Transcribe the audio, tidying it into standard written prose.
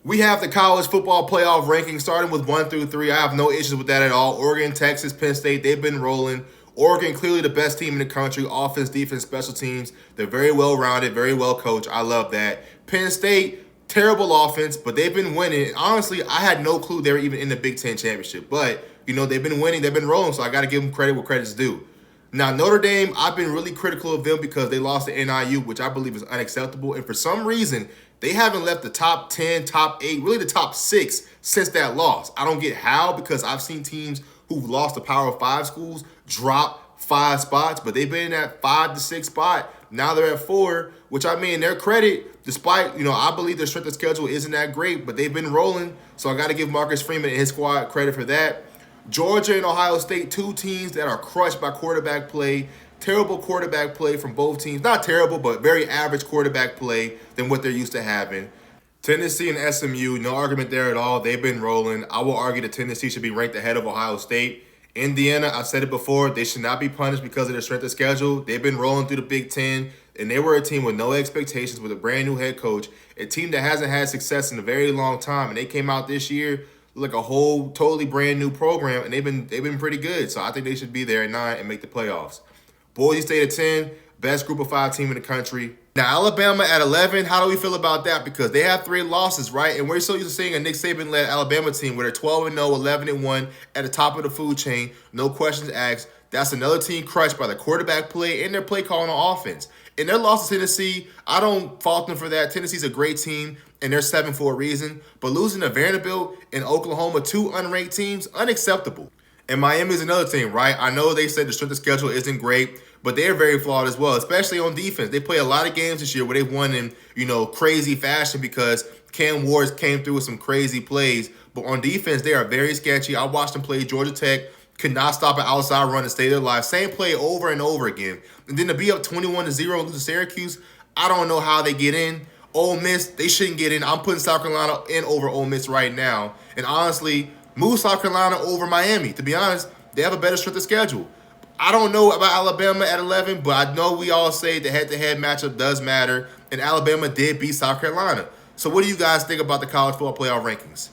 We have the college football playoff ranking starting with 1 through 3. I have no issues with that at all. Oregon, Texas, Penn State, they've been rolling. Oregon, clearly the best team in the country. Offense, defense, special teams. They're very well rounded, very well coached. I love that. Penn State, terrible offense, but they've been winning. Honestly, I had no clue they were even in the Big Ten championship. But, they've been winning, they've been rolling, so I got to give them credit where credit's due. Now, Notre Dame, I've been really critical of them because they lost to NIU, which I believe is unacceptable. And for some reason, they haven't left the top 10, top 8, really the top 6 since that loss. I don't get how, because I've seen teams who've lost to Power 5 schools drop 5 spots, but they've been in that 5 to 6 spot. Now they're at 4, which I mean, their credit, despite, I believe their strength of schedule isn't that great, but they've been rolling. So I got to give Marcus Freeman and his squad credit for that. Georgia and Ohio State, 2 teams that are crushed by quarterback play. Terrible quarterback play from both teams. Not terrible, but very average quarterback play than what they're used to having. Tennessee and SMU, no argument there at all. They've been rolling. I will argue that Tennessee should be ranked ahead of Ohio State. Indiana, I've said it before, they should not be punished because of their strength of schedule. They've been rolling through the Big Ten, and they were a team with no expectations, with a brand new head coach, a team that hasn't had success in a very long time, and they came out this year like a whole totally brand new program, and they've been pretty good. So I think they should be there at 9 and make the playoffs. Boise State at 10, best group of 5 team in the country. Now, Alabama at 11, how do we feel about that? Because they have 3 losses, right? And we're so used to seeing a Nick Saban-led Alabama team where they're 12-0, 11-1 at the top of the food chain, no questions asked. That's another team crushed by the quarterback play and their play calling on offense. And their loss to Tennessee, I don't fault them for that. Tennessee's a great team, and they're 7 for a reason. But losing to Vanderbilt and Oklahoma, 2 unranked teams, unacceptable. And Miami's another team, right? I know they said the strength of schedule isn't great, but they're very flawed as well, especially on defense. They play a lot of games this year where they've won in, crazy fashion because Cam Ward came through with some crazy plays. But on defense, they are very sketchy. I watched them play Georgia Tech, could not stop an outside run and stay their life. Same play over and over again. And then to be up 21-0 and lose to Syracuse, I don't know how they get in. Ole Miss, they shouldn't get in. I'm putting South Carolina in over Ole Miss right now. And honestly, move South Carolina over Miami. To be honest, they have a better strength of schedule. I don't know about Alabama at 11, but I know we all say the head-to-head matchup does matter, and Alabama did beat South Carolina. So what do you guys think about the college football playoff rankings?